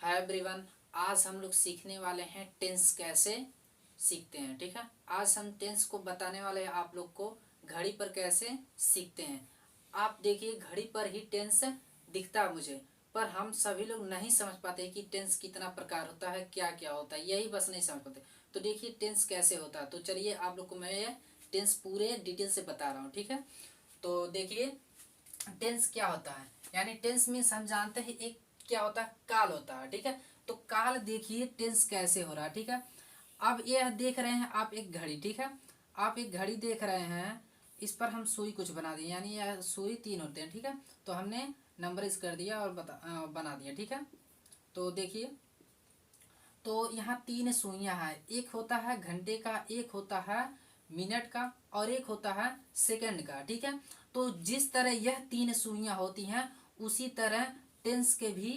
Hi everyone. आज हम लोग सीखने वाले हैं टेंस कैसे सीखते हैं। ठीक है, आज हम टेंस को बताने वाले हैं आप लोग को घड़ी पर कैसे सीखते हैं। आप देखिए, घड़ी पर ही टेंस दिखता है मुझे, पर हम सभी लोग नहीं समझ पाते कि टेंस कितना प्रकार होता है, क्या क्या होता है, यही बस नहीं समझ पाते। तो देखिए टेंस कैसे होता है। तो चलिए आप लोग को मैं ये टेंस पूरे डिटेल से बता रहा हूँ। ठीक है, तो देखिए टेंस क्या होता है। यानी टेंस मीन्स हम जानते हैं एक क्या होता है, काल होता है। ठीक है, तो काल देखिए टेंस कैसे हो रहा है। ठीक है, अब यह देख रहे हैं आप एक घड़ी। ठीक है, आप एक घड़ी देख रहे हैं, इस पर हम सुई कुछ बना दिए, यानी यह सुई 3 होते हैं। ठीक है, तो हमने नंबर इस कर दिया और बना दिया। ठीक है, तो देखिए, तो यहाँ 3 सुइयां हैं, एक होता है घंटे का, एक होता है मिनट का, और एक होता है सेकंड का। ठीक है, तो जिस तरह यह 3 सुइयां होती हैं, उसी तरह टेंस के भी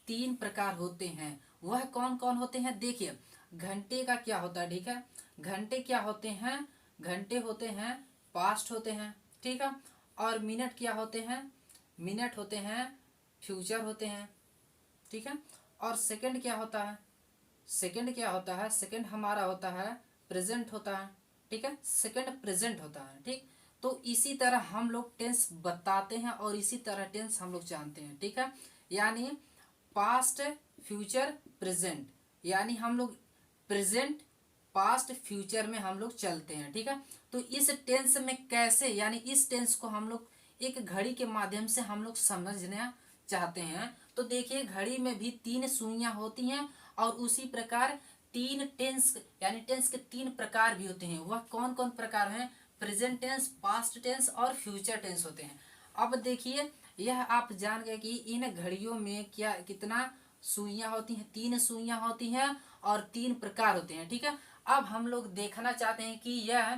3 प्रकार होते हैं। वह कौन कौन होते हैं देखिए। घंटे का क्या होता है। ठीक है, घंटे क्या होते हैं, घंटे होते हैं पास्ट होते हैं। ठीक है, और मिनट क्या होते हैं, मिनट होते हैं फ्यूचर होते हैं। ठीक है, और सेकंड क्या होता है, सेकंड क्या होता है, सेकंड हमारा होता है प्रेजेंट होता है। ठीक है, सेकंड प्रेजेंट होता है। ठीक, तो इसी तरह हम लोग टेंस बताते हैं और इसी तरह टेंस हम लोग जानते हैं। ठीक है, यानी पास्ट फ्यूचर प्रेजेंट, यानी हम लोग प्रेजेंट पास्ट फ्यूचर में हम लोग चलते हैं। ठीक है, तो इस टेंस में कैसे, यानी इस टेंस को हम लोग एक घड़ी के माध्यम से हम लोग समझना चाहते हैं। तो देखिए घड़ी में भी 3 सुइयां होती हैं, और उसी प्रकार 3 टेंस, यानी टेंस के 3 प्रकार भी होते हैं। वह कौन कौन प्रकार हैं, प्रेजेंट टेंस, पास्ट टेंस और फ्यूचर टेंस होते हैं। अब देखिए, यह आप जान गए कि इन घड़ियों में क्या कितना सुइयां होती हैं, 3 सुइयां होती हैं और 3 प्रकार होते हैं। ठीक है, अब हम लोग देखना चाहते हैं कि यह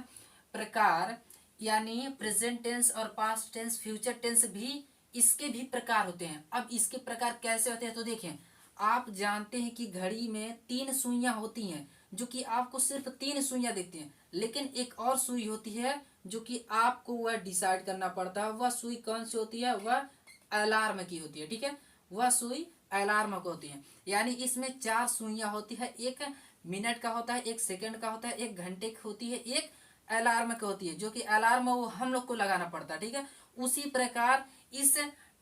प्रकार, यानी प्रेजेंट टेंस और पास्ट टेंस फ्यूचर टेंस भी, इसके भी प्रकार होते हैं। अब इसके प्रकार कैसे होते हैं, तो देखें, आप जानते हैं कि घड़ी में 3 सुइयां होती हैं, जो कि आपको सिर्फ 3 सुइयां दिखती हैं, लेकिन एक और सुई होती है जो कि आपको वह डिसाइड करना पड़ता है। वह सुई कौन सी होती है, वह अलार्म की होती है। ठीक है, वह सुई अलार्म को होती है। यानी इसमें 4 सुइयां होती है, एक मिनट का होता है, एक सेकंड का होता है, एक घंटे की होती है, एक अलार्म की होती है, जो कि अलार्म वो हम लोग को लगाना पड़ता है। ठीक है, उसी प्रकार इस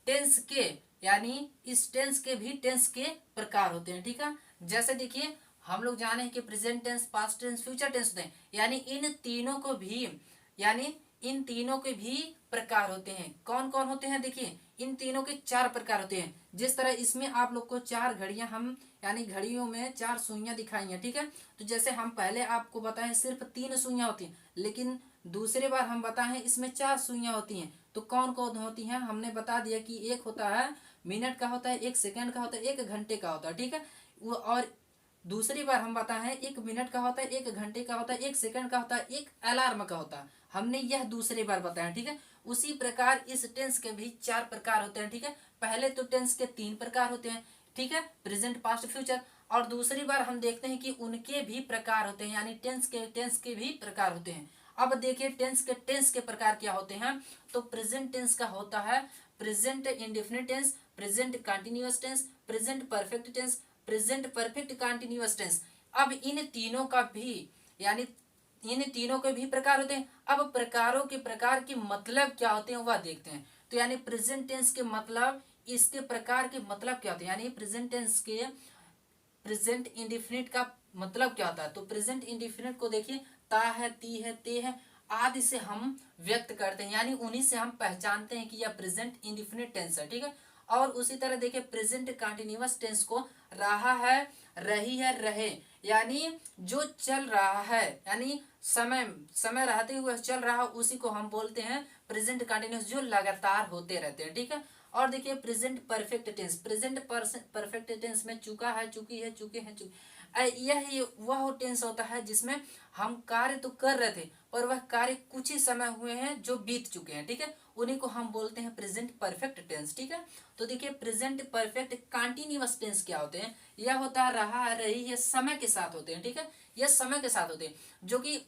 टेंस के, यानी इस टेंस के भी टेंस के प्रकार होते हैं। ठीक है, जैसे देखिए हम लोग जाने हैं कि present tense, past tense, future tense होते हैं, यानी इन तीनों को भी, यानी इन तीनों के भी प्रकार होते हैं। कौन कौन होते हैं देखिए, इन तीनों के 4 प्रकार होते हैं। जिस तरह इसमें आप लोग को 4 घड़ियां, हम यानी घड़ियों में 4 सुइयां दिखाई हैं। ठीक है, तो जैसे हम पहले आपको बताएं सिर्फ 3 सुइयां होती हैं, लेकिन दूसरे बार हम बताएं इसमें 4 सुइयां होती हैं। तो कौन कौन होती हैं, हमने बता दिया कि एक होता है मिनट का होता है, एक सेकंड का होता है, एक घंटे का होता है। ठीक है, वो और दूसरी बार हम बताए हैं 1 मिनट का होता है, 1 घंटे का होता है, 1 सेकंड का होता है, एक अलार्म का होता है। हमने यह दूसरी बार बताया। ठीक है, उसी प्रकार इस टेंस के भी 4 प्रकार होते हैं। ठीक है, पहले तो टेंस के 3 प्रकार होते हैं। ठीक है, प्रेजेंट पास्ट फ्यूचर, और दूसरी बार हम देखते हैं कि उनके भी प्रकार होते हैं, यानी टेंस के भी प्रकार होते हैं। अब देखिए टेंस के प्रकार क्या होते हैं। तो प्रेजेंट टेंस का होता है present indefinite tense, present continuous tense, present perfect tense, present perfect continuous tense. अब इन तीनों का भी, यानी इन तीनों के भी प्रकार होते हैं। अब प्रकारों के प्रकार के मतलब क्या होते हैं वह देखते हैं। तो यानी प्रेजेंट टेंस के मतलब, इसके प्रकार के मतलब क्या होते हैं, यानी प्रेजेंट टेंस के प्रेजेंट इंडिफिनिट का मतलब क्या होता है। तो प्रेजेंट इंडिफिनिट को देखिए, ता है, ती है, ते है आदि से हम व्यक्त करते हैं, यानी उन्हीं से हम पहचानते हैं कि यह प्रेजेंट इंडिफिनिट टेंस है। ठीक है, और उसी तरह देखिए प्रेजेंट कंटिन्यूअस टेंस को रहा है, रही है, रहे, यानी जो चल रहा है, यानी समय समय रहते हुए चल रहा है, उसी को हम बोलते हैं प्रेजेंट कंटिन्यूअस, जो लगातार होते रहते हैं। ठीक है, और देखिए present perfect tense, present perfect tense में चुका है, चुकी है, चुके हैं, यह वह टेंस होता है जिसमें हम कार्य तो कर रहे थे, पर वह कार्य कुछ ही समय हुए हैं जो बीत चुके हैं। ठीक है, उन्हीं को हम बोलते हैं प्रेजेंट परफेक्ट टेंस। ठीक है, तो देखिए प्रेजेंट परफेक्ट कंटिन्यूअस टेंस क्या होते हैं, यह होता है रहा, रही है, समय के साथ होते हैं। ठीक है, यह समय के साथ होते हैं, जो कि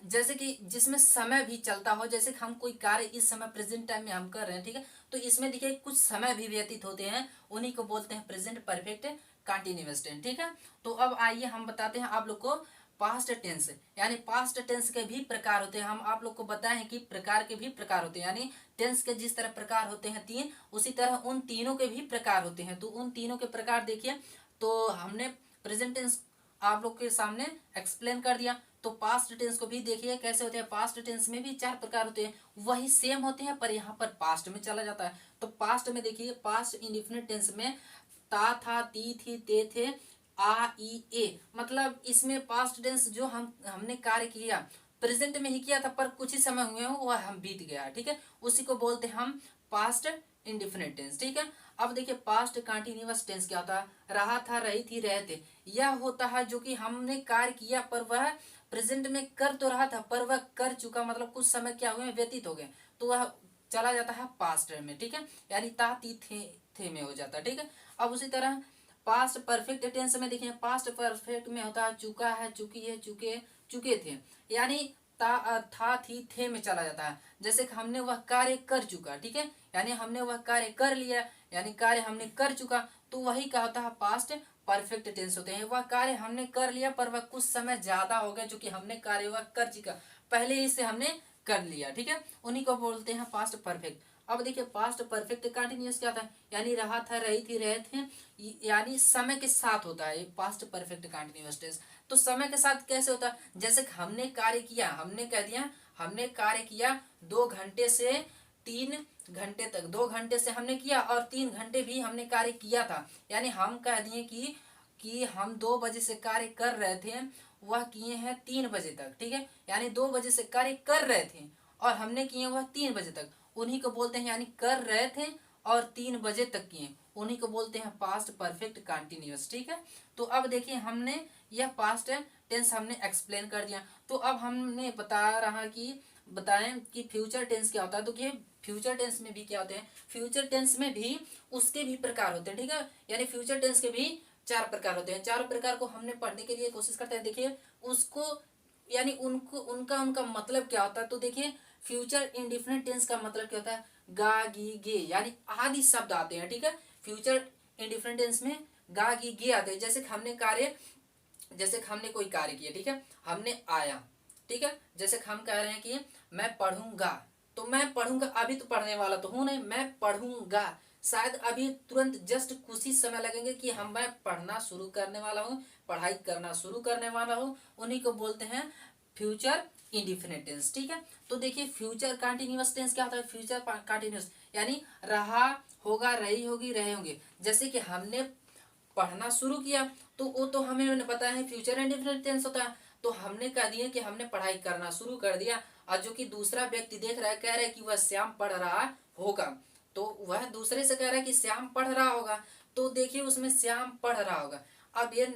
जैसे कि जिसमें समय भी चलता हो, जैसे कि हम कोई कार्य इस समय प्रेजेंट टाइम में हम कर रहे हैं। ठीक है, तो इसमें देखिए कुछ समय भी व्यतीत होते हैं, उन्हीं को बोलते हैं प्रेजेंट परफेक्ट कंटिन्यूअस टेंस, ठीक है। तो अब आइए हम बताते हैं आप लोग को पास्ट टेंस, यानी पास्ट टेंस के भी प्रकार होते हैं। हम आप लोग को बताएं कि प्रकार के भी प्रकार होते हैं, यानी टेंस के जिस तरह प्रकार होते हैं तीन, उसी तरह उन तीनों के भी प्रकार होते हैं। तो उन तीनों के प्रकार देखिए, तो हमने प्रेजेंट टेंस आप लोग के सामने एक्सप्लेन कर दिया। तो पास्ट टेंस को भी देखिए कैसे होते हैं। पास्ट टेंस में भी चार प्रकार होते हैं, वही सेम होते हैं पर यहाँ पर पास्ट में चला जाता है। तो पास्ट में देखिए, पास्ट इंडिफिनिट टेंस में ता था, ती थी, ते थे, आ ई ए, मतलब इसमें पास्ट टेंस जो हमने कार्य किया प्रेजेंट में ही किया था पर कुछ ही समय हुए हो वह हम बीत गया, ठीक है, उसी को बोलते हैं हम पास्ट इंडिफिनिट टेंस, ठीक है। अब देखिए पास्ट कंटिन्यूअस टेंस क्या होता है। रहा था, रही थी, रहे थे, यह होता है जो कि हमने कार्य किया पर वह प्रेजेंट में कर तो रहा था पर वह कर चुका, मतलब कुछ समय क्या हुए व्यतीत हो गए, तो वह चला जाता है पास्ट में, ठीक है, यानी ता ती थे में हो जाता है, ठीक है। अब उसी तरह पास्ट परफेक्ट टेंस में देखिए, पास्ट परफेक्ट में होता है चुका है, चुकी है, चुके, चुके थे, यानी था, थी, थे में चला जाता है। जैसे कि हमने वह कार्य कर चुका, ठीक है, यानी हमने वह कार्य कर लिया, यानी कार्य हमने कर चुका, तो वही क्या होता है पास्ट परफेक्ट टेंस होते हैं। वह कार्य हमने कर लिया पर वह कुछ समय ज्यादा हो गया, जो कि हमने कार्य वह कर चुका, पहले ही से हमने कर लिया, ठीक है, उन्हीं को बोलते हैं पास्ट परफेक्ट। अब देखिए पास्ट परफेक्ट कंटिन्यूअस क्या था, यानी रहा था, रही थी, रहे थे, यानी समय के साथ होता है पास्ट परफेक्ट कंटिन्यूअस टेंस। तो समय के साथ कैसे होता है, जैसे हमने कार्य किया, हमने कह दिया हमने कार्य किया 2 घंटे से 3 घंटे तक, 2 घंटे से हमने किया और 3 घंटे भी हमने कार्य किया था, यानी हम कह दिए कि हम 2 बजे से कार्य कर रहे थे, वह किए हैं 3 बजे तक, ठीक है, यानी 2 बजे से कार्य कर रहे थे और हमने किए वह 3 बजे तक, उन्हीं को बोलते हैं, यानी कर रहे थे और 3 बजे तक किए, उन्हीं को बोलते हैं पास्ट परफेक्ट कंटिन्यूअस, ठीक है। तो अब देखिए हमने यह पास्ट टेंस हमने एक्सप्लेन कर दिया। तो अब हमने बताएं कि फ्यूचर टेंस क्या होता है। तो ये फ्यूचर टेंस में भी क्या होते हैं, फ्यूचर टेंस में भी उसके भी प्रकार होते हैं, ठीक है, यानी फ्यूचर टेंस के भी 4 प्रकार होते हैं। चारों प्रकार को हमने पढ़ने के लिए कोशिश करते हैं। देखिए उसको, यानी उनको उनका उनका मतलब क्या होता है। तो देखिए फ्यूचर इंडिफिनिट टेंस का मतलब क्या होता है, गा गी गे, यानी आदि शब्द आते हैं, ठीक है, फ्यूचर इंडिफिनिट टेंस में गा गी गे आते हैं। जैसे हमने कोई कार्य किया, ठीक है, हमने आया, ठीक है, जैसे हम कह रहे हैं कि मैं पढ़ूंगा, तो मैं पढ़ूंगा, अभी तो पढ़ने वाला तो हूं नहीं, मैं पढ़ूंगा, शायद अभी तुरंत जस्ट कुछ ही समय लगेंगे कि मैं पढ़ना शुरू करने वाला हूँ, पढ़ाई करना शुरू करने वाला हूँ, उन्हीं को बोलते हैं फ्यूचर इंडिफिनिट टेंस, ठीक है। तो देखिए फ्यूचर कंटिन्यूअस टेंस क्या होता है, फ्यूचर कंटिन्यूअस यानी रहा होगा, रही होगी, रहे होंगे। जैसे कि हमने पढ़ना शुरू किया तो वो तो हमें पता है फ्यूचर इंडिफिनिट टेंस होता है, तो हमने कह दिया कि हमने पढ़ाई करना शुरू कर दिया, और जो कि दूसरा व्यक्ति देख रहा है कह रहा है कि वह श्याम पढ़ रहा होगा, तो वह दूसरे से कह रहा है कि श्याम पढ़ रहा होगा, तो देखिए उसमें श्याम पढ़ रहा होगा। अब ये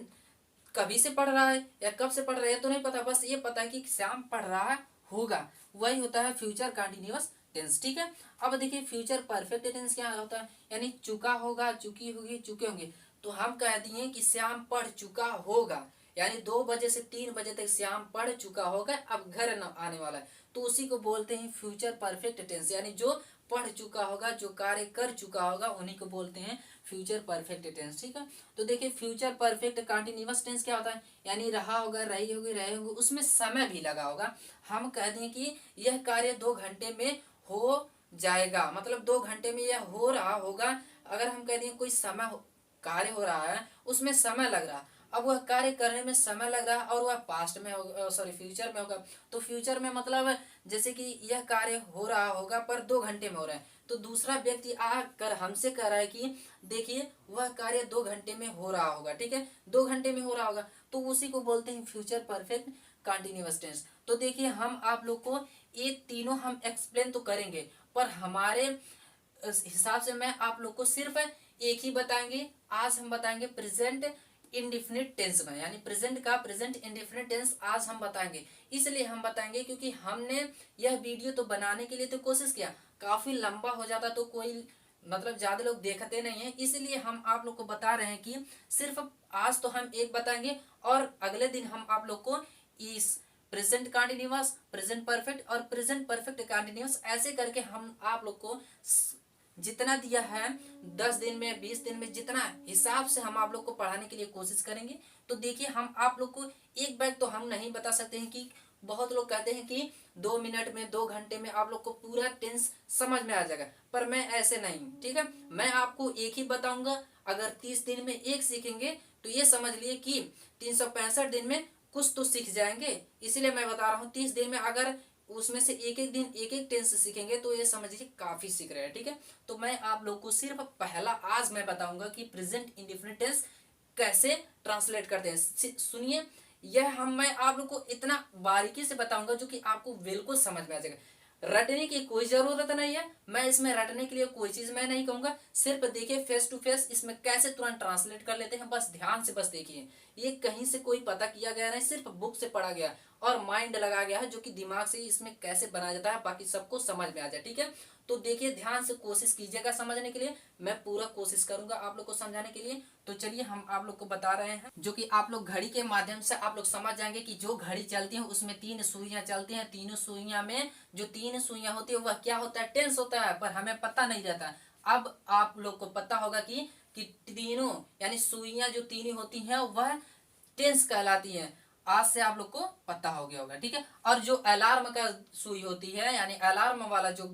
कभी से पढ़ रहा है या कब से पढ़ रहा है तो नहीं पता, बस ये पता है कि श्याम पढ़ रहा होगा, वही होता है फ्यूचर कंटिन्यूअस टेंस, ठीक है। अब देखिए फ्यूचर परफेक्ट टेंस क्या होता है, यानी चुका होगा, चुकी होगी, चुके होंगे। तो हम कह दिए कि श्याम पढ़ चुका होगा, यानी 2 बजे से 3 बजे तक श्याम पढ़ चुका होगा, अब घर न आने वाला है, तो उसी को बोलते हैं फ्यूचर परफेक्ट टेंस, यानी जो पढ़ चुका होगा, जो कार्य कर चुका होगा, उन्हीं को बोलते हैं फ्यूचर परफेक्ट टेंस, ठीक है। तो देखिए फ्यूचर परफेक्ट कंटिन्यूअस टेंस क्या होता है, यानी रहा होगा, रही होगी, रहे होंगे, उसमें समय भी लगा होगा। हम कह दें कि यह कार्य 2 घंटे में हो जाएगा, मतलब 2 घंटे में यह हो रहा होगा। अगर हम कह दें कोई कार्य हो रहा है, उसमें समय लग रहा, अब वह कार्य करने में समय लग रहा और वह पास्ट में होगा, सॉरी फ्यूचर में होगा। तो फ्यूचर में मतलब जैसे कि यह कार्य हो रहा होगा पर 2 घंटे में हो रहा है, तो दूसरा व्यक्ति आकर हमसे कह रहा है कि देखिए वह कार्य 2 घंटे में हो रहा होगा, ठीक है, 2 घंटे में हो रहा होगा, तो उसी को बोलते हैं फ्यूचर परफेक्ट कंटिन्यूअस टेंस। तो देखिए हम आप लोग को ये तीनों हम एक्सप्लेन तो करेंगे, पर हमारे इस हिसाब से मैं आप लोग को सिर्फ एक ही बताएंगे। आज हम बताएंगे प्रेजेंट इंडिफिनिट टेंस में, यानी प्रेजेंट का प्रेजेंट इंडिफिनिट टेंस आज हम बताएंगे। इसलिए हम बताएंगे क्योंकि हमने यह वीडियो तो बनाने के लिए तो कोशिश किया, काफी लंबा हो जाता तो कोई मतलब ज्यादा लोग देखते नहीं है, इसलिए हम आप लोग को बता रहे हैं कि सिर्फ आज तो हम एक बताएंगे और अगले दिन हम आप लोग को इस प्रेजेंट कंटिन्यूअस, प्रेजेंट परफेक्ट और प्रेजेंट परफेक्ट कंटिन्यूअस ऐसे करके हम आप लोग को जितना दिया है 10 दिन में 20 दिन में जितना हिसाब से हम आप लोग को पढ़ाने के लिए कोशिश करेंगे। तो देखिए हम आप लोग को एक बैग तो हम नहीं बता सकते हैं कि बहुत लोग कहते हैं कि 2 मिनट में 2 घंटे में आप लोग को पूरा टेंस समझ में आ जाएगा, पर मैं ऐसे नहीं, ठीक है। मैं आपको एक ही बताऊंगा। अगर 30 दिन में एक सीखेंगे तो ये समझ लिए कि 365 दिन में कुछ तो सीख जाएंगे। इसीलिए मैं बता रहा हूँ 30 दिन में अगर उसमें से एक एक दिन एक एक टेंस सीखेंगे तो ये समझ लीजिए काफी सीख रहे हैं, ठीक है। तो मैं आप लोग को सिर्फ पहला आज मैं बताऊंगा कि प्रेजेंट इंडेफिनिट टेंस कैसे ट्रांसलेट करते हैं। सुनिए, यह मैं आप लोग को इतना बारीकी से बताऊंगा जो कि आपको बिल्कुल समझ में आ जाएगा। रटने की कोई जरूरत नहीं है। मैं इसमें रटने के लिए कोई चीज मैं नहीं कहूंगा। सिर्फ देखिए फेस टू फेस इसमें कैसे तुरंत ट्रांसलेट कर लेते हैं, बस ध्यान से बस देखिए। ये कहीं से कोई पता किया गया नहीं, सिर्फ बुक से पढ़ा गया और माइंड लगा गया है जो कि दिमाग से इसमें कैसे बनाया जाता है, बाकी सबको समझ में आ जाए, ठीक है। तो देखिए ध्यान से कोशिश कीजिएगा समझने के लिए। मैं पूरा कोशिश करूंगा आप लोग को समझाने के लिए। तो चलिए हम आप लोग को बता रहे हैं जो कि आप लोग घड़ी के माध्यम से आप लोग समझ जाएंगे कि जो घड़ी चलती है उसमें 3 सुइयां चलती हैं। तीनों सुइयां में जो 3 सुइयां होती है वह क्या होता है, टेंस होता है, पर हमें पता नहीं रहता। अब आप लोग को पता होगा कि तीनों यानी सुइयां जो तीन होती हैं वह टेंस कहलाती है। आज से आप लोग को पता हो गया होगा, ठीक है। और जो अलार्म का सुई होती है यानी अलार्म वाला जो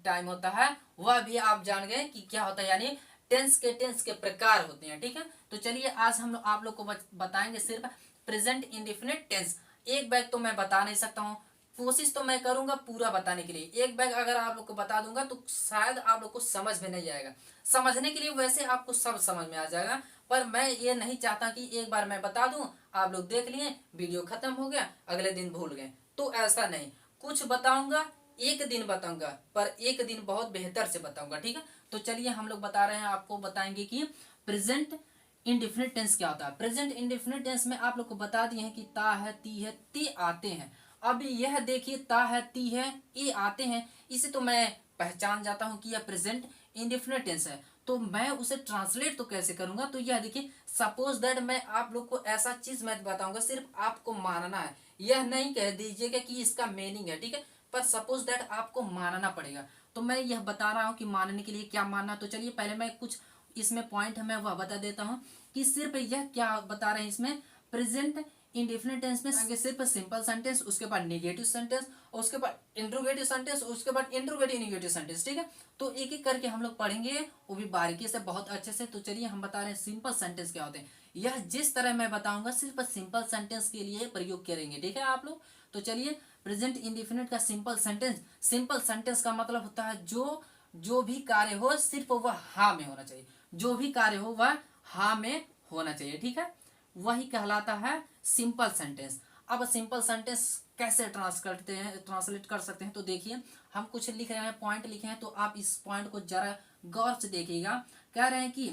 टाइम होता है वह भी आप जान गए कि क्या होता है, यानी टेंस के प्रकार होते हैं, ठीक है। तो चलिए आज हम लोग आप लोग को बताएंगे सिर्फ प्रेजेंट इंडेफिनिट टेंस। एक बैग तो मैं बता नहीं सकता हूँ, कोशिश तो मैं करूंगा पूरा बताने के लिए। एक बैग अगर आप लोग को बता दूंगा तो शायद आप लोग को समझ में नहीं आएगा। समझने के लिए वैसे आपको सब समझ में आ जाएगा, पर मैं ये नहीं चाहता कि एक बार मैं बता दूं आप लोग देख लिए वीडियो खत्म हो गया अगले दिन भूल गए, तो ऐसा नहीं। कुछ बताऊंगा, एक दिन बताऊंगा, पर एक दिन बहुत बेहतर से बताऊंगा, ठीक है। तो चलिए हम लोग बता रहे हैं, आपको बताएंगे कि प्रेजेंट इंडेफिनिट टेंस क्या होता है। प्रेजेंट इंडेफिनिट टेंस में आप लोग को बता दिए हैं कि ता है, ती है, ते आते हैं। अब यह देखिए ता है, ती है, ए आते हैं, इसे तो मैं पहचान जाता हूं कि यह प्रेजेंट इंडेफिनिट टेंस है। तो मैं उसे ट्रांसलेट तो कैसे करूंगा, तो यह देखिए सपोज दैट मैं आप लोग को ऐसा चीज मैं बताऊंगा, सिर्फ आपको मानना है। यह नहीं कह दीजिएगा कि इसका मीनिंग है, ठीक है, पर सपोज दैट आपको मानना पड़ेगा। तो मैं यह बता रहा हूं कि मानने के लिए क्या मानना। तो चलिए पहले मैं कुछ इसमें पॉइंट है मैं वह बता देता हूं कि सिर्फ यह क्या बता रहे हैं इसमें। प्रेजेंट इंडेफिनिट टेंस में आगे सिर्फ सिंपल सेंटेंस, उसके बाद नेगेटिव सेंटेंस, और उसके बाद इंट्रोगेटिव सेंटेंस, उसके बाद इंट्रोगेटिव नेगेटिव सेंटेंस, ठीक है। तो एक एक करके हम लोग पढ़ेंगे, वो भी बारीकी से बहुत अच्छे से। तो चलिए हम बता रहे हैं सिंपल सेंटेंस क्या होते हैं। यह जिस तरह मैं बताऊंगा सिर्फ सिंपल सेंटेंस के लिए प्रयोग करेंगे, ठीक है आप लोग। तो चलिए प्रेजेंट इंडेफिनिट का सिंपल सेंटेंस। सिंपल सेंटेंस का मतलब होता है जो भी कार्य हो सिर्फ वह हाँ में होना चाहिए। जो भी कार्य हो वह हाँ में होना चाहिए, ठीक है, वही कहलाता है सिंपल सेंटेंस। अब सिंपल सेंटेंस कैसे ट्रांसलेट कर सकते हैं, तो देखिए हम कुछ लिख रहे हैं, पॉइंट लिखे हैं, तो आप इस पॉइंट को जरा गौर से देखिएगा। कह रहे हैं कि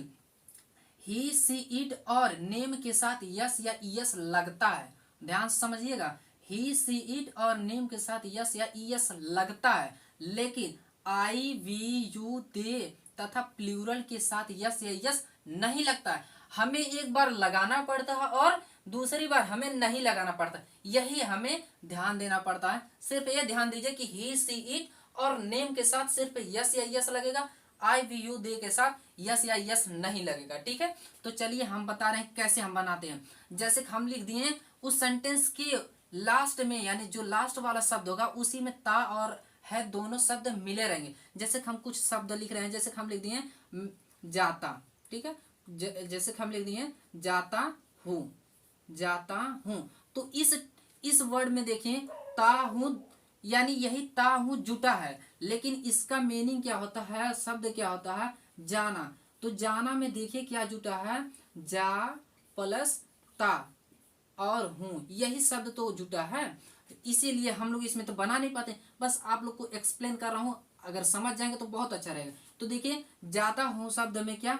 ही सी इट और नेम के साथ यस या ईएस लगता है। ध्यान से समझिएगा, ही सी इट और नेम के साथ यस या ईएस लगता है, लेकिन आई वी यू दे तथा प्लूरल के साथ यस या यस नहीं लगता है। हमें एक बार लगाना पड़ता है और दूसरी बार हमें नहीं लगाना पड़ता, यही हमें ध्यान देना पड़ता है। सिर्फ ये ध्यान दीजिए कि ही सी इट और नेम के साथ सिर्फ यस या यस लगेगा, आई वी यू दे के साथ यस या यस नहीं लगेगा, ठीक है। तो चलिए हम बता रहे हैं कैसे हम बनाते हैं। जैसे हम लिख दिए उस सेंटेंस के लास्ट में, यानी जो लास्ट वाला शब्द होगा उसी में ता और है दोनों शब्द मिले रहेंगे। जैसे हम कुछ शब्द लिख रहे हैं, जैसे हम लिख दिए जाता, ठीक है, जैसे हम लिख दिए जाता हूँ, जाता हूँ। तो इस वर्ड में देखिए ता हूँ, यानी यही ता हूँ जुटा है, लेकिन इसका मीनिंग क्या होता है, शब्द क्या होता है, जाना। तो जाना में देखिए क्या जुटा है, जा प्लस ता और हूँ, यही शब्द तो जुटा है। इसीलिए हम लोग इसमें तो बना नहीं पाते, बस आप लोग को एक्सप्लेन कर रहा हूँ, अगर समझ जाएंगे तो बहुत अच्छा रहेगा। तो देखिए जाता हूँ शब्द में क्या,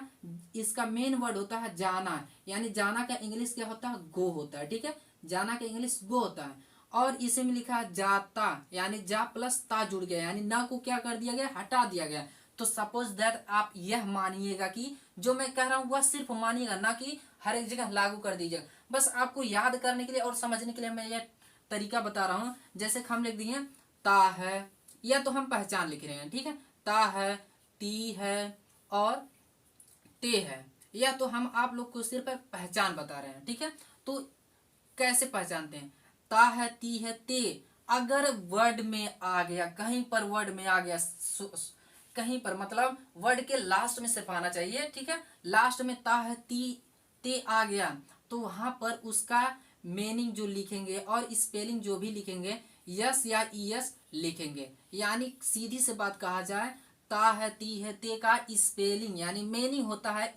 इसका मेन वर्ड होता है जाना, यानी जाना का इंग्लिश क्या होता है, गो होता है, ठीक है, जाना का इंग्लिश गो होता है। और इसे में लिखा है जाता, यानी जा प्लस ता जुड़ गया, यानी ना को क्या कर दिया गया, हटा दिया गया। तो सपोज दैट आप यह मानिएगा कि जो मैं कह रहा हूँ वह सिर्फ मानिएगा, ना कि हर एक जगह लागू कर दीजिएगा। बस आपको याद करने के लिए और समझने के लिए मैं यह तरीका बता रहा हूँ। जैसे हम लिख दिए ता है, या तो हम पहचान लिख रहे हैं, ठीक है, ता है, ती है और ते है। यह तो हम आप लोग को सिर्फ पहचान बता रहे हैं, ठीक है। तो कैसे पहचानते हैं? ता है, ती है, ते अगर वर्ड में आ गया, कहीं पर वर्ड में आ गया, कहीं पर मतलब वर्ड के लास्ट में सिर्फ आना चाहिए, ठीक है। लास्ट में ता है, ती, ते आ गया तो वहां पर उसका मीनिंग जो लिखेंगे और स्पेलिंग जो भी लिखेंगे यस या ईएस लिखेंगे। यानी सीधी से बात कहा जाए, ता है, ती है, ते का स्पेलिंग यानी मीनिंग होता है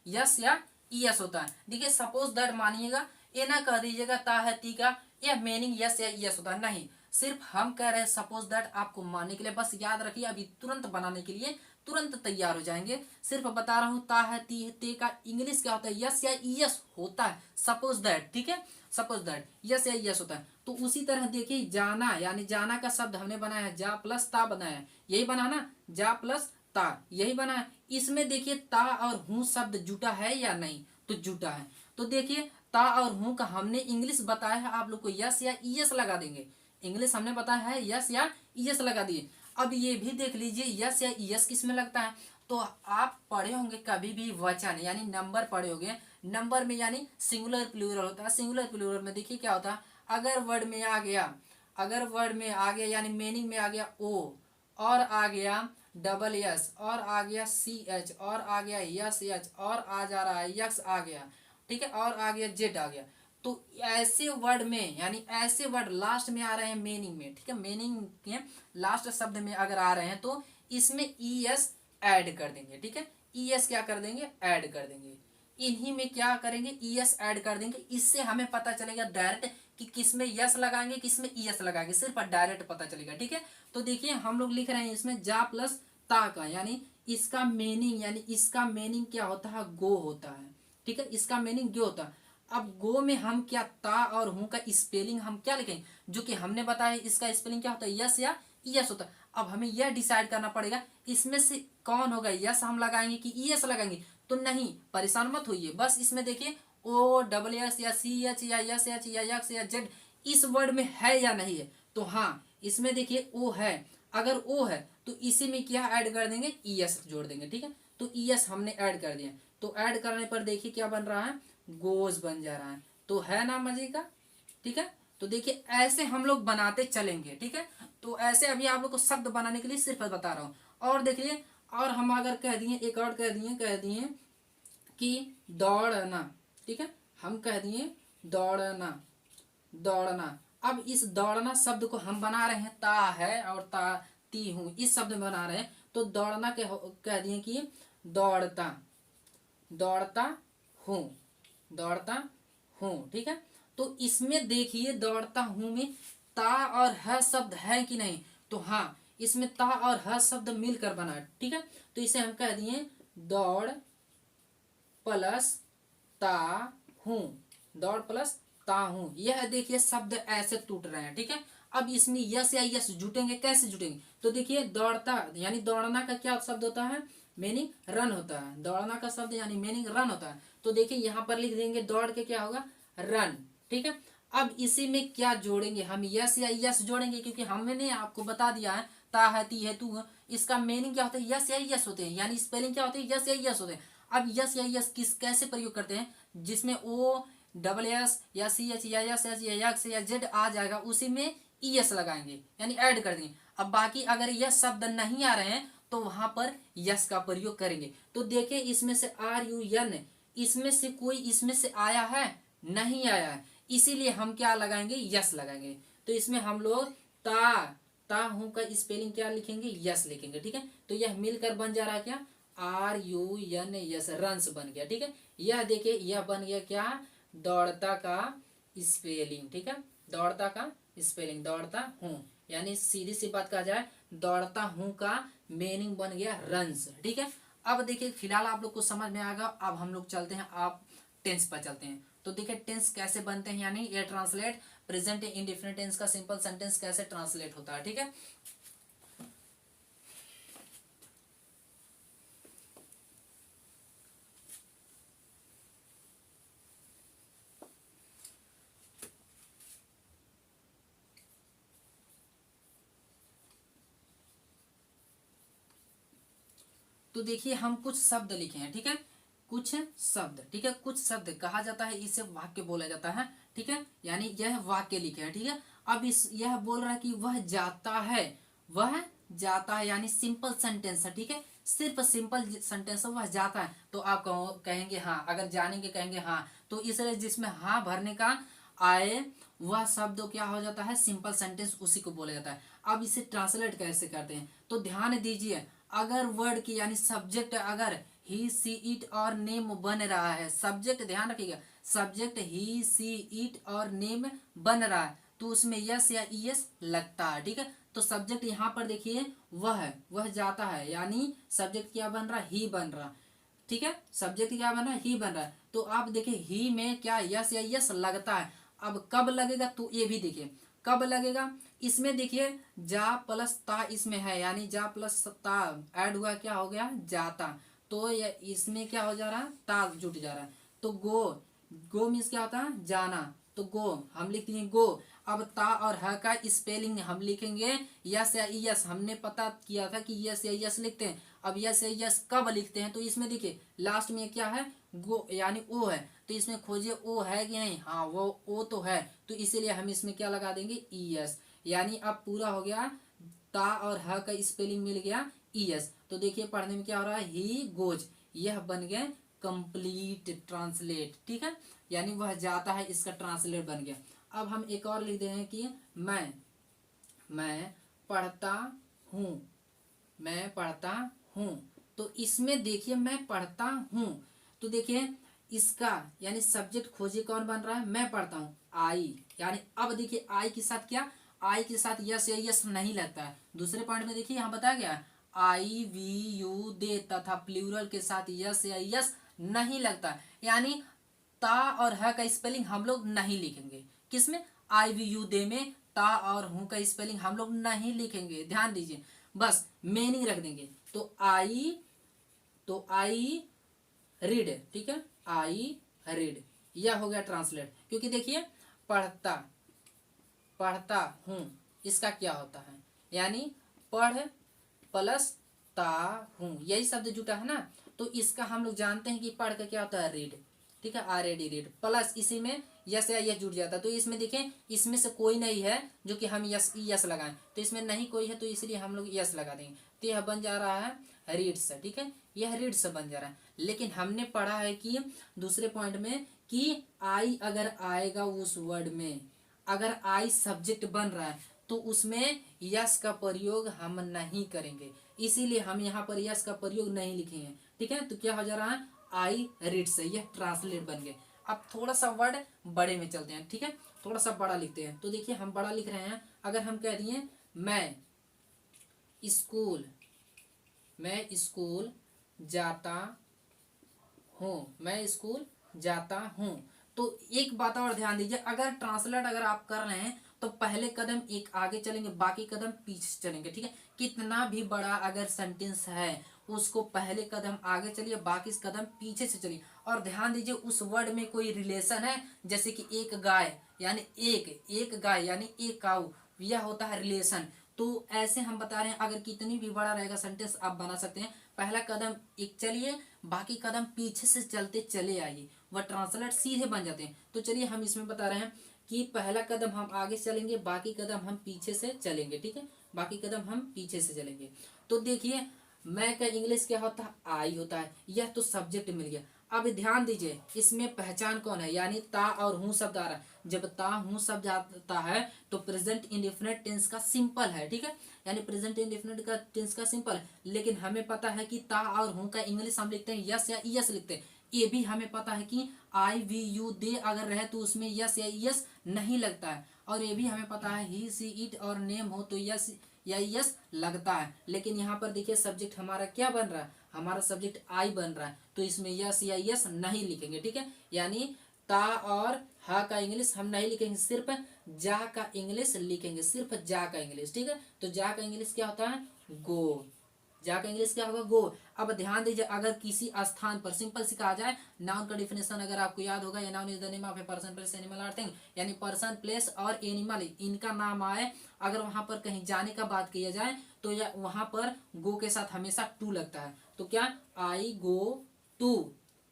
यस या ईएस होता है। देखिए सपोज दैट मानिएगा, ये ना कह दीजिएगा ता है, ती का यह मीनिंग यस या ईएस होता है, नहीं। सिर्फ हम कह रहे हैं सपोज दैट आपको मानने के लिए, बस याद रखिए अभी तुरंत बनाने के लिए तुरंत तैयार हो जाएंगे। सिर्फ बता रहा हूं ता है, ती है, ते का इंग्लिश क्या होता है, यस या ईएस होता है। सपोज दैट, ठीक है, सपोज दैट यस या ईएस होता है। तो उसी तरह देखिए जाना, यानी जाना का शब्द हमने बनाया है, जा प्लस ता बनाया है, यही बना ना, जा प्लस ता यही बना है। इसमें देखिए ता और हूं शब्द जुटा है या नहीं, तो जुटा है। तो देखिए ता और हूं का हमने इंग्लिश बताया है आप लोग को, यस या ईएस लगा देंगे। इंग्लिश हमने बताया है यस या ईएस लगा दिए। अब ये भी देख लीजिए यस या ईएस किस में लगता है। तो आप पढ़े होंगे कभी भी वचन यानी नंबर पढ़े होंगे, नंबर में यानी सिंगुलर प्लूरल होता है। सिंगुलर प्लूरल में देखिए क्या होता है, अगर वर्ड में आ गया, अगर वर्ड में आ गया यानी मीनिंग में आ गया ओ, और आ गया डबल एस, और आ गया सी एच, और आ गया यस एच, और आ जा रहा है यक्स आ गया, ठीक है, और आ गया जेड आ गया। तो ऐसे वर्ड में यानी ऐसे वर्ड लास्ट में आ रहे हैं मीनिंग में, ठीक है, मीनिंग के लास्ट शब्द में अगर आ रहे हैं तो इसमें ई एस ऐड कर देंगे, ठीक है। ई एस क्या कर देंगे, ऐड कर देंगे। इन्हीं में क्या करेंगे, ई एस ऐड कर देंगे। इससे हमें पता चलेगा डायरेक्ट कि किसमें यस लगाएंगे किसमें ई एस लगाएंगे, सिर्फ डायरेक्ट पता चलेगा, ठीक है। तो देखिए हम लोग लिख रहे हैं इसमें जा प्लस ता का, यानी इसका मीनिंग, यानी इसका मीनिंग क्या होता है, गो होता है, ठीक है, इसका मीनिंग गो होता है। अब गो में हम क्या ता और हूं का स्पेलिंग हम क्या लिखेंगे, जो कि हमने बताया इसका स्पेलिंग क्या होता है, यस या ईएस होता है। अब हमें यह डिसाइड करना पड़ेगा इसमें से कौन होगा, यस हम लगाएंगे कि ईएस लगाएंगे। तो नहीं, परेशान मत होइए, बस इसमें देखिए ओ डबल एस या सी एच या एस एच या एक्स या जेड इस वर्ड में है या नहीं है। तो हाँ, इसमें देखिए ओ है, अगर ओ है तो इसी में क्या ऐड कर देंगे, ईएस जोड़ देंगे, ठीक है। तो ईएस हमने ऐड कर दिया, तो ऐड करने पर देखिए क्या बन रहा है, गोज बन जा रहा है। तो है ना मजे का, ठीक है। तो देखिए ऐसे हम लोग बनाते चलेंगे, ठीक है। तो ऐसे अभी आप लोग को शब्द बनाने के लिए सिर्फ बता रहा हूँ। और देखिए, और हम अगर कह दिए, एक और कह दिए कि दौड़ना, ठीक है, हम कह दिए दौड़ना, दौड़ना। अब इस दौड़ना शब्द को हम बना रहे हैं, ता है और ता ती हूँ इस शब्द में बना रहे हैं। तो दौड़ना के कह दिए कि दौड़ता, दौड़ता हूँ, दौड़ता हूँ, ठीक है। तो इसमें देखिए दौड़ता हूँ में ता और ह शब्द है कि नहीं, तो हाँ, इसमें ता और ह शब्द मिलकर बना है, ठीक है। तो इसे हम कह दिए दौड़ प्लस ता हूँ, दौड़ प्लस ता हूँ। यह देखिए शब्द ऐसे टूट रहे हैं, ठीक है। अब इसमें यस या यस जुटेंगे, कैसे जुटेंगे, तो देखिए दौड़ता यानी दौड़ना का क्या शब्द होता है, मीनिंग रन होता है। दौड़ना का शब्द यानी मीनिंग रन होता है। तो देखिए यहाँ पर लिख देंगे दौड़ के क्या होगा, रन, ठीक है। अब इसी में क्या जोड़ेंगे हम, यस या यस जोड़ेंगे, क्योंकि हमने आपको बता दिया है ता है, ती है, तू है, इसका मीनिंग क्या होता है, यस या यस होते हैं, यानी स्पेलिंग क्या होती है, यस या यस होते हैं। अब यस या यस किस कैसे प्रयोग करते हैं, जिसमें ओ डबल एस या सी एच या एस एच या एक्स या जेड आ जाएगा उसी में ई एस लगाएंगे यानी ऐड कर देंगे। अब बाकी अगर यह शब्द नहीं आ रहे हैं तो वहां पर यस का प्रयोग करेंगे। तो देखिए इसमें से आर यू एन, इसमें से कोई इसमें से आया है, नहीं आया है, इसीलिए हम क्या लगाएंगे, यस लगाएंगे। तो इसमें हम लोग ता हूं का स्पेलिंग क्या लिखेंगे, यस लिखेंगे, ठीक है। तो यह मिलकर बन जा रहा है क्या, R U N S, runs बन गया, ठीक है। यह देखिए यह बन गया क्या, दौड़ता का स्पेलिंग, ठीक है, दौड़ता का स्पेलिंग, दौड़ता हूँ, यानी सीधी सी बात कहा जाए दौड़ता हूँ का मीनिंग बन गया रंस, ठीक है। अब देखिए फिलहाल आप लोग को समझ में आएगा। अब हम लोग चलते हैं, आप टेंस पर चलते हैं। तो देखिए टेंस कैसे बनते हैं, यानी ये ट्रांसलेट प्रेजेंट इंडेफिनिट टेंस का सिंपल सेंटेंस कैसे ट्रांसलेट होता है, ठीक है। तो देखिए हम कुछ शब्द लिखे हैं, ठीक है, कुछ शब्द, ठीक है, कुछ शब्द कहा जाता है, इसे वाक्य बोला जाता है, ठीक है, यानी यह वाक्य लिखे हैं, ठीक है। अब इस यह बोल रहा है कि वह जाता है, वह जाता है, यानी सिंपल सेंटेंस है, ठीक है, सिर्फ सिंपल सेंटेंस है, वह जाता है। तो आप कहेंगे हाँ, अगर जानेंगे कहेंगे हाँ, तो इसलिए जिसमें हाँ भरने का आए वह शब्द क्या हो जाता है, सिंपल सेंटेंस, उसी को बोला जाता है। अब इसे ट्रांसलेट कैसे करते हैं, तो ध्यान दीजिए, अगर वर्ड की यानी सब्जेक्ट अगर ही सी इट और नेम बन रहा है, सब्जेक्ट ध्यान रखिएगा, सब्जेक्ट ही सी इट और नेम बन रहा है, तो उसमें यस या ईएस लगता है, ठीक है। तो सब्जेक्ट यहाँ पर देखिए वह जाता है, यानी सब्जेक्ट क्या बन रहा है, ही बन रहा, ठीक है, सब्जेक्ट क्या बन रहा है, ही बन रहा है। तो आप देखिए ही में क्या यस या यस लगता है। अब कब लगेगा, तो ये भी देखिए कब लगेगा, इसमें देखिए जा प्लस ता इसमें है, यानी जा प्लस ता ऐड हुआ, क्या हो गया, जाता। तो इसमें क्या हो जा रहा है, ता जुट जा रहा है। तो गो मीन्स क्या होता है, जाना, तो गो हम लिख दिए गो। अब ता और ह का स्पेलिंग हम लिखेंगे यस या यस, हमने पता किया था कि यस या यस लिखते हैं। अब यस या यस कब लिखते हैं, तो इसमें देखिए लास्ट में क्या है, गो यानी ओ है, तो इसमें खोजिए ओ है कि नहीं, हाँ वो ओ तो है, तो इसीलिए हम इसमें क्या लगा देंगे, ई एस, यानी अब पूरा हो गया, ता और ह का स्पेलिंग मिल गया ई एस। तो देखिए पढ़ने में क्या हो रहा है, ही गोज, यह बन गया कंप्लीट ट्रांसलेट, ठीक है, यानी वह जाता है, इसका ट्रांसलेट बन गया। अब हम एक और लिख दे रहे हैं कि मैं पढ़ता हूँ, मैं पढ़ता हूँ। तो इसमें देखिए मैं पढ़ता हूँ, तो देखिए इसका यानी सब्जेक्ट खोजिए कौन बन रहा है, मैं पढ़ता हूँ, आई, यानी अब देखिए आई के साथ क्या, आई के साथ यस या यस नहीं लगता है। दूसरे पॉइंट में देखिए यहाँ बताया गया आई वी यू दे तथा प्लूरल के साथ यस या यस नहीं लगता, यानी ता और ह का स्पेलिंग हम लोग नहीं लिखेंगे, किसमें, आई वी यू दे में ता और हूँ का स्पेलिंग हम लोग नहीं लिखेंगे, ध्यान दीजिए, बस मीनिंग रख देंगे। तो आई रीड, ठीक है, आई रीड, यह हो गया ट्रांसलेट। क्योंकि देखिए पढ़ता पढ़ता हूँ इसका क्या होता है, यानी पढ़ प्लस ता हूँ, यही शब्द जुटा है ना, तो इसका हम लोग जानते हैं कि पढ़ का क्या होता है, रीड, ठीक है, ऑलरेडी रीड, प्लस इसी में यस या यस जुट जाता है। तो इसमें देखें इसमें से कोई नहीं है जो कि हम यस यस लगाएं, तो इसमें नहीं कोई है, तो इसलिए हम लोग यस लगा देंगे, तो यह बन जा रहा है रीड्स, ठीक है, यह रीड्स बन जा रहा है। लेकिन हमने पढ़ा है कि दूसरे पॉइंट में कि आई अगर आएगा उस वर्ड में, अगर आई सब्जेक्ट बन रहा है, तो उसमें यस का प्रयोग हम नहीं करेंगे, इसीलिए हम यहाँ पर यस का प्रयोग नहीं लिखेंगे, ठीक है। तो क्या हो जा रहा है, आई रीड से यह ट्रांसलेट बन गया। अब थोड़ा सा वर्ड बड़े में चलते हैं, ठीक है, थोड़ा सा बड़ा लिखते हैं। तो देखिए हम बड़ा लिख रहे हैं, अगर हम कह दिए स्कूल मैं स्कूल जाता हूँ, मैं स्कूल जाता हूँ, तो एक बात और ध्यान दीजिए, अगर ट्रांसलेट अगर आप कर रहे हैं तो पहले कदम एक आगे चलेंगे, बाकी कदम पीछे चलेंगे, ठीक है, कितना भी बड़ा अगर सेंटेंस है उसको पहले कदम आगे चलिए, बाकी कदम पीछे से चलिए। और ध्यान दीजिए उस वर्ड में कोई रिलेशन है, जैसे कि एक गाय यानी एक गाय यानी एक काऊ, यह होता है रिलेशन। तो ऐसे हम बता रहे हैं, अगर कितनी भी बड़ा रहेगा सेंटेंस आप बना सकते हैं, पहला कदम एक चलिए, बाकी कदम पीछे से चलते चले आइए, वह ट्रांसलेट सीधे बन जाते हैं। तो चलिए हम इसमें बता रहे हैं कि पहला कदम हम आगे चलेंगे, बाकी कदम हम पीछे से चलेंगे, ठीक है, बाकी कदम हम पीछे से चलेंगे। तो देखिए मैं का इंग्लिश क्या होता है, आई होता है, यह तो सब्जेक्ट मिल गया। अब ध्यान दीजिए इसमें पहचान कौन है, यानी ता और हूँ शब्द आ रहा है, जब ता हूँ शब्द आता है तो प्रेजेंट इंडेफिनिट टेंस का सिंपल है, ठीक है, यानी प्रेजेंट इंडेफिनिट का टेंस का सिंपल है। लेकिन हमें पता है कि ता और हूँ का इंग्लिश हम लिखते हैं यस या यस लिखते हैं, ये भी हमें पता है कि आई वी यू दे अगर रहे तो उसमें यस या यस नहीं लगता है, और ये भी हमें पता है ही सी इट और नेम हो तो यस या यस लगता है। लेकिन यहाँ पर देखिए सब्जेक्ट हमारा क्या बन रहा है, हमारा सब्जेक्ट आई बन रहा है, तो इसमें यस या यस नहीं लिखेंगे, ठीक है, यानी ता और हा का इंग्लिश हम नहीं लिखेंगे, सिर्फ जा का इंग्लिश लिखेंगे, सिर्फ जा का इंग्लिश, ठीक है। तो जा का इंग्लिश क्या होता है, गो, जा का इंग्लिश क्या होगा गो। अब ध्यान दीजिए, अगर किसी स्थान पर सिंपल सी कहा जाए, नाउन का डिफिनेशन अगर आपको याद होगा, ये noun is the name of a person place animal और थिंग, यानी पर्सन प्लेस और एनिमल इनका नाम आए, अगर वहां पर कहीं जाने का बात किया जाए तो या वहां पर गो के साथ हमेशा टू लगता है। तो क्या, आई गो टू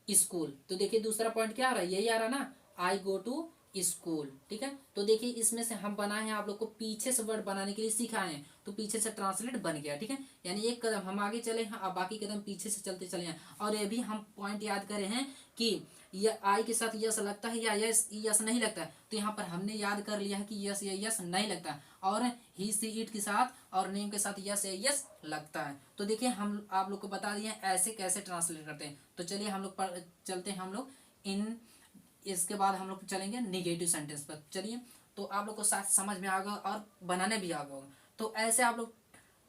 स्कूल। तो देखिए दूसरा पॉइंट क्या आ रहा है, यही आ रहा ना, आई गो टू स्कूल। ठीक है, तो देखिए इसमें से हम बनाए हैं, आप लोग को पीछे से वर्ड बनाने के लिए सिखाए हैं, तो पीछे से ट्रांसलेट बन गया। ठीक है, यानी एक कदम हम आगे चले हैं, अब बाकी कदम पीछे से चलते चले हैं। और ये भी हम पॉइंट याद करे हैं कि यह आई के साथ यस लगता है या यस यस नहीं लगता है, तो यहाँ पर हमने याद कर लिया है कि यस या यस नहीं लगता है, और ही सी इट के साथ और नेम के साथ यस या यस लगता है। तो देखिए हम आप लोग को बता दिए ऐसे कैसे ट्रांसलेट करते हैं। तो चलिए हम लोग चलते हैं हम लोग इन, इसके बाद हम लोग चलेंगे निगेटिव सेंटेंस पर। चलिए, तो आप लोग को शायद समझ में आ गया और बनाने भी आ गया होगा। तो ऐसे आप लोग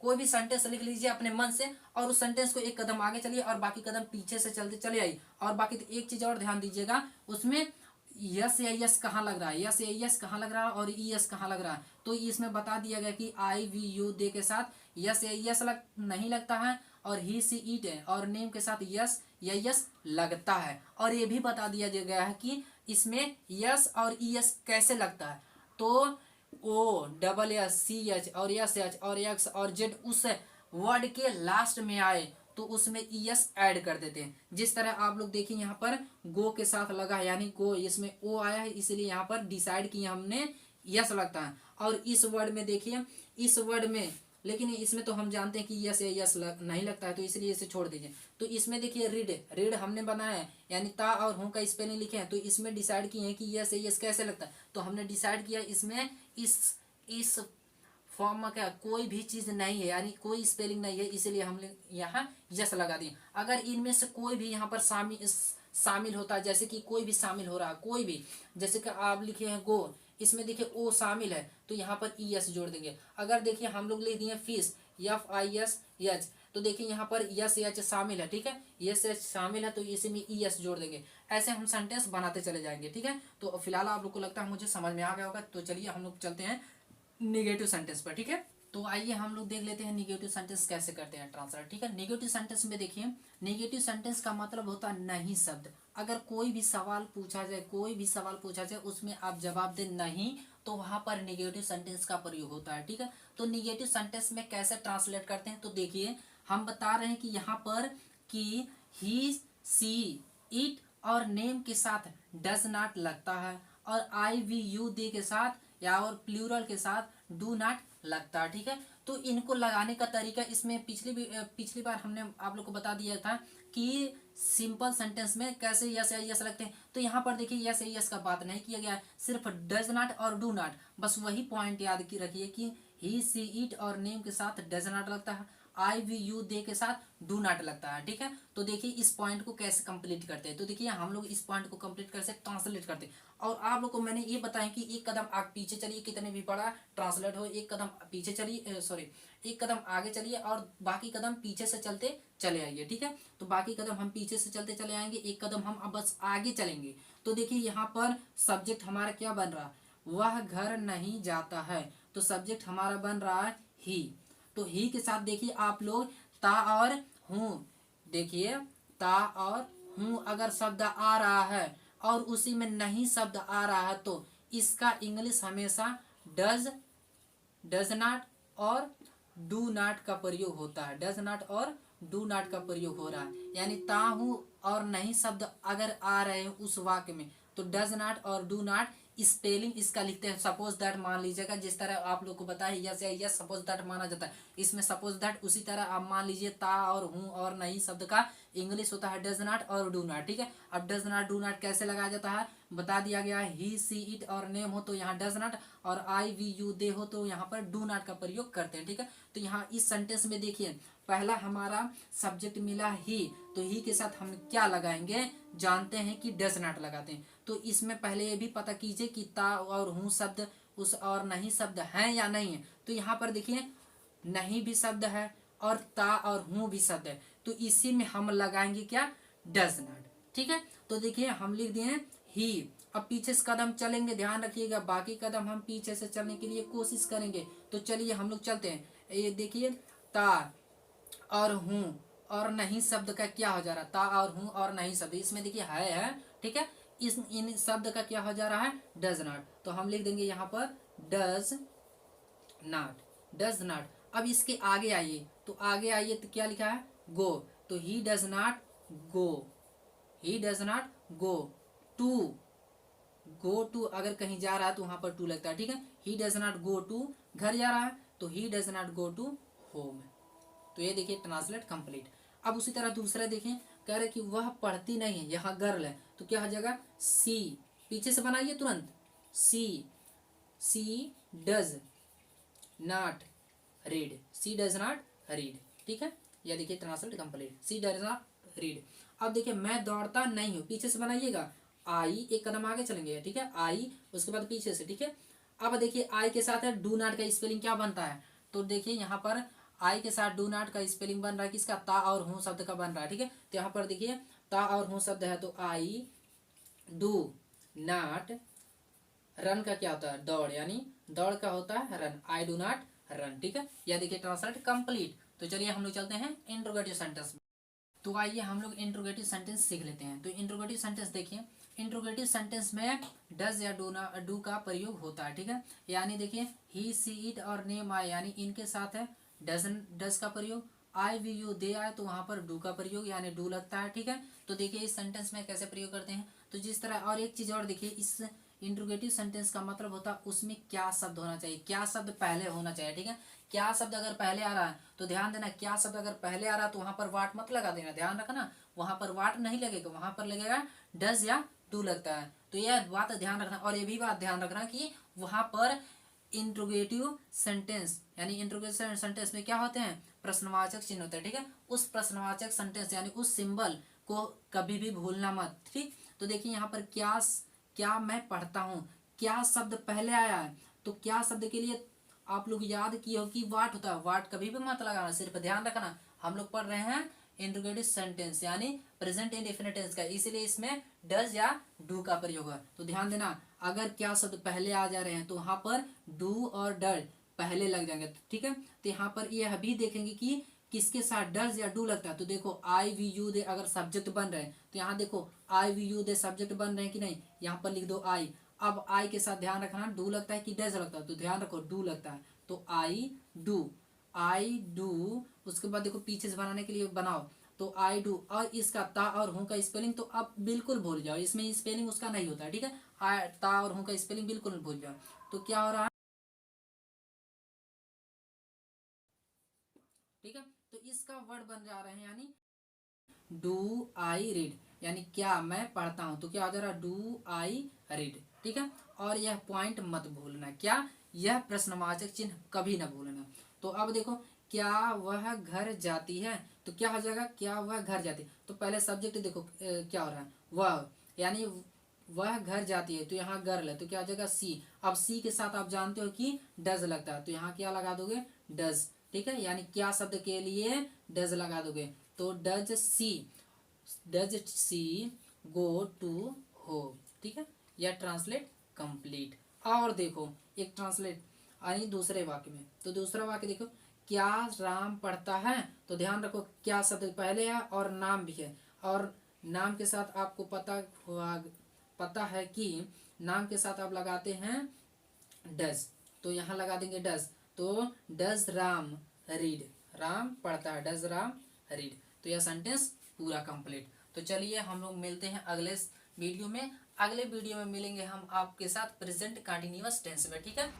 कोई भी सेंटेंस लिख लीजिए अपने मन से, और उस सेंटेंस को एक कदम आगे चलिए और बाकी कदम पीछे से चलते चले आइए। और बाकी तो एक चीज और ध्यान दीजिएगा, उसमें यस या यस कहाँ लग रहा है, यस या यस कहाँ लग रहा है और ई यस कहाँ लग रहा है। तो इसमें बता दिया गया कि आई वी यू दे के साथ यस या यस नहीं लगता है, और ही सी इट है और नेम के साथ यस या यस लगता है। और ये भी बता दिया गया है कि इसमें यस और ई यस कैसे लगता है। तो O double S C H और एस एच और एक्स और जेड उस वर्ड के लास्ट में आए तो उसमें ई एस ऐड कर देते हैं। जिस तरह आप लोग देखिए यहाँ पर गो के साथ लगा है, यानी गो इसमें ओ आया है, इसलिए यहाँ पर डिसाइड किया हमने यस लगता है। और इस वर्ड में देखिए, इस वर्ड में, लेकिन इसमें तो हम जानते हैं कि यस या यस नहीं लगता है, तो इसलिए इसे छोड़ दीजिए। तो इसमें देखिए रीड, रीड हमने बनाया है, यानी ता और हूँ का स्पेलिंग लिखे हैं, तो इसमें डिसाइड किए हैं कि यस या यस कैसे लगता है। तो हमने डिसाइड किया इसमें इस फॉर्म में क्या कोई भी चीज नहीं है, यानी कोई स्पेलिंग नहीं है, इसीलिए हमने यहाँ यस लगा दिया। अगर इनमें से कोई भी यहाँ पर शामिल होता है, जैसे कि कोई भी शामिल हो रहा है, कोई भी, जैसे कि आप लिखे हैं गो, इसमें देखिए ओ शामिल है, तो यहाँ पर ई एस जोड़ देंगे। अगर देखिए हम लोग लिख दिए fish, F I S H, तो देखिए यहाँ पर यस एच शामिल है। ठीक है, यस एच शामिल है, तो इसी में ई एस जोड़ देंगे। ऐसे हम सेंटेंस बनाते चले जाएंगे। ठीक है, तो फिलहाल आप लोग को लगता है मुझे समझ में आ गया होगा। तो चलिए हम लोग चलते हैं निगेटिव सेंटेंस पर। ठीक है, तो आइए हम लोग देख लेते हैं निगेटिव सेंटेंस कैसे करते हैं ट्रांसलेट। ठीक है, निगेटिव सेंटेंस में देखिए, निगेटिव सेंटेंस का मतलब होता है नहीं शब्द। अगर कोई भी सवाल पूछा जाए, कोई भी सवाल पूछा जाए, उसमें आप जवाब दे नहीं, तो वहां पर निगेटिव सेंटेंस का प्रयोग होता है। ठीक है, तो निगेटिव सेंटेंस में कैसे ट्रांसलेट करते हैं, तो देखिए हम बता रहे हैं कि यहाँ पर कि ही सी इट और नेम के साथ डज नॉट लगता है, और आई वी यू दे के साथ या और प्लूरल के साथ डू नॉट लगता है। ठीक है, तो इनको लगाने का तरीका इसमें पिछली बार हमने आप लोग को बता दिया था कि सिंपल सेंटेंस में कैसे यस या यस लगते हैं। तो यहाँ पर देखिए यस या यस का बात नहीं किया गया है, सिर्फ डज नॉट और डू नॉट, बस वही पॉइंट याद की रखिए कि ही सी इट और नेम के साथ डज नॉट लगता है, आई वी यू दे के साथ डू नॉट लगता है। ठीक है, तो देखिए इस पॉइंट को कैसे कंप्लीट करते हैं। तो देखिए हम लोग इस पॉइंट को कंप्लीट कैसे ट्रांसलेट करते हैं, और आप लोग को मैंने ये बताया कि एक कदम आगे पीछे चलिए, कितने भी बड़ा ट्रांसलेट हो, एक कदम पीछे चलिए, सॉरी एक कदम आगे चलिए और बाकी कदम पीछे से चलते चले आइए। ठीक है, तो बाकी कदम हम पीछे से चलते चले आएंगे, एक कदम हम अब बस आगे चलेंगे। तो देखिए यहाँ पर सब्जेक्ट हमारा क्या बन रहा है, वह घर नहीं जाता है, तो सब्जेक्ट हमारा बन रहा है ही। तो ही के साथ देखिए आप लोग ता और हूँ, देखिए ता और हूँ अगर शब्द आ रहा है और उसी में नहीं शब्द आ रहा है, तो इसका इंग्लिश हमेशा डज नॉट और डू नॉट का प्रयोग होता है। डज नॉट और डू नॉट का प्रयोग हो रहा है, यानी ता हूँ और नहीं शब्द अगर आ रहे हैं उस वाक्य में, तो डज नॉट और डू नॉट स्पेलिंग इसका लिखते हैं। सपोज दैट मान लीजिएगा, जिस तरह आप लोग को बताया यस या यस सपोज दैट माना जाता है, इसमें सपोज दैट उसी तरह आप मान लीजिए ता और हूँ और नहीं शब्द का इंग्लिश होता है डज नॉट और डू नॉट। ठीक है, अब डज नॉट डू नॉट कैसे लगाया जाता है बता दिया गया है, ही सी इट और नेम हो तो यहाँ डज नॉट, और आई वी यू दे हो तो यहाँ पर डू नॉट का प्रयोग करते हैं। ठीक है, तो यहाँ इस सेंटेंस में देखिए पहला हमारा सब्जेक्ट मिला ही, तो ही के साथ हम क्या लगाएंगे, जानते हैं कि डज नॉट लगाते हैं। तो इसमें पहले ये भी पता कीजिए कि ता और हूँ शब्द उस और नहीं शब्द हैं या नहीं है। तो यहाँ पर देखिए नहीं भी शब्द है और ता और हूँ भी शब्द है, तो इसी में हम लगाएंगे क्या, डज नॉट। ठीक है, तो देखिए हम लिख दिए ही। अब पीछे से कदम चलेंगे, ध्यान रखिएगा बाकी कदम हम पीछे से चलने के लिए कोशिश करेंगे। तो चलिए हम लोग चलते हैं, ये देखिए ता और हूँ और नहीं शब्द का क्या हो जा रहा है, ता और हूँ और नहीं शब्द, इसमें देखिए है, ठीक है। इस इन शब्द का क्या हो जा रहा है, डज नॉट, तो हम लिख देंगे यहाँ पर डज नॉट, डज नॉट। अब इसके आगे आइए, तो आगे आइए तो क्या लिखा है, गो, तो he does not go, he does not go to, go to अगर कहीं जा रहा है तो वहां पर टू लगता है, ठीक है। He does not go to, घर जा रहा है तो he does not go to home. तो ये देखिए ट्रांसलेट कंप्लीट। अब उसी तरह दूसरा देखिए, कह रहे कि वह पढ़ती नहीं है, यहाँ गर्ल है तो क्या हो जाएगा, सी, पीछे से बनाइए तुरंत, C, C does not read, C does not read, ठीक है। यह देखिए translate complete, C does not read. अब देखिए मैं दौड़ता नहीं हूँ, पीछे से बनाइएगा, आई, एक कदम आगे चलेंगे, ठीक है, आई, उसके बाद पीछे से, ठीक है। अब देखिए आई के साथ है डू नॉट का स्पेलिंग क्या बनता है, तो देखिए यहाँ पर आई के साथ डू नॉट का स्पेलिंग बन रहा है किसका, ता और हूँ शब्द का बन रहा है, ठीक है। तो यहाँ पर देखिए ता और हूँ शब्द है, तो आई डू नॉट, रन का क्या होता है, दौड़, यानी दौड़ का होता है run, I do not run, ठीक है। यह देखिए ट्रांसलेट कंप्लीट। तो चलिए हम लोग चलते हैं इंट्रोगेटिव सेंटेंस में। तो आइए हम लोग इंट्रोगेटिव सेंटेंस सीख लेते हैं। तो इंट्रोगेटिव सेंटेंस देखिए, इंट्रोगेटिव सेंटेंस में डज या डू का प्रयोग होता है, ठीक है। यानी देखिए ही सी इट और नेम आए, यानी इनके साथ है डज का प्रयोग, आई वी यू दे आए तो वहां पर डू का प्रयोग, यानी डू लगता है, ठीक है। तो देखिए इस सेंटेंस में कैसे प्रयोग करते हैं, तो जिस तरह, और एक चीज और देखिए, इस इंट्रोगेटिव सेंटेंस का मतलब होता है उसमें क्या शब्द होना चाहिए, क्या शब्द पहले होना चाहिए, ठीक है। क्या शब्द अगर पहले आ रहा है तो ध्यान देना, क्या शब्द अगर पहले आ रहा है तो वहां पर वाट मत लगा देना, ध्यान रखना, वहां पर वाट नहीं लगेगा, वहां पर लगेगा डज या डू लगता है। तो यह बात ध्यान रखना, और ये भी बात ध्यान रखना कि वहां पर इंट्रोगेटिव सेंटेंस, यानी इंट्रोगेटिव सेंटेंस में क्या होते हैं, प्रश्नवाचक चिन्ह होते हैं, ठीक है। उस प्रश्नवाचक सेंटेंस यानी उस सिंबल को कभी भी भूलना मत, ठीक। तो देखिए यहाँ पर क्या मैं पढ़ता हूँ, क्या शब्द पहले आया है, तो क्या शब्द के लिए आप लोग याद किए हो कि वाट होता है, वाट कभी भी मत लगाना, सिर्फ ध्यान रखना हम लोग पढ़ रहे हैं इंट्रोगेटिव सेंटेंस यानी प्रेजेंट इंडेफिनिट टेंस का, इसीलिए इसमें डज या डू का प्रयोग है। तो ध्यान देना, अगर क्या शब्द पहले आ जा रहे हैं तो वहां पर डू और डज पहले लग जाएंगे, ठीक है। तो यहाँ पर यह भी देखेंगे कि किसके साथ डज या डू लगता है, तो देखो आई वी यू दे अगर सब्जेक्ट बन रहे हैं तो यहाँ देखो आई वी यू दे सब्जेक्ट बन रहे हैं कि नहीं, यहाँ पर लिख दो आई। अब आई के साथ ध्यान रखना डू लगता है कि डज लगता है, तो ध्यान रखो डू लगता है, तो आई डू, आई डू। उसके बाद देखो पीछे से बनाने के लिए बनाओ, तो आई डू, और इसका ता और हूँ का स्पेलिंग तो अब बिल्कुल भूल जाओ, इसमें स्पेलिंग उसका नहीं होता है, ठीक है। आई ता और हूँ का स्पेलिंग बिल्कुल भूल जाओ। तो क्या हो रहा है, ठीक है। तो इसका वर्ड बन जा रहे हैं, यानी डू आई रीड, यानी क्या मैं पढ़ता हूं, तो क्या हो जा रहा है, डू आई रीड, ठीक है। और यह पॉइंट मत भूलना, क्या, यह प्रश्नवाचक चिन्ह कभी ना भूलना। तो अब देखो क्या वह घर जाती है, तो क्या हो जाएगा, क्या वह घर जाती है, तो पहले सब्जेक्ट देखो क्या हो रहा है, वह, यानी वह घर जाती है, तो यहाँ गर्ल है तो क्या हो जाएगा सी। अब सी के साथ आप जानते हो कि डज लगता है, तो यहाँ क्या लगा दोगे, डज, ठीक है। यानी क्या शब्द के लिए डज लगा दोगे, तो does she go to home, ठीक है। यह ट्रांसलेट कंप्लीट। और देखो एक ट्रांसलेट यानी दूसरे वाक्य में, तो दूसरा वाक्य देखो, क्या राम पढ़ता है, तो ध्यान रखो क्या शब्द पहले है और नाम भी है, और नाम के साथ आपको पता है कि नाम के साथ आप लगाते हैं डज, तो यहाँ लगा देंगे डज, तो डज राम रीड, राम पढ़ता है, डज राम रीड। तो यह सेंटेंस पूरा कंप्लीट। तो चलिए हम लोग मिलते हैं अगले वीडियो में, अगले वीडियो में मिलेंगे हम आपके साथ प्रेजेंट कंटिन्यूअस टेंस में, ठीक है।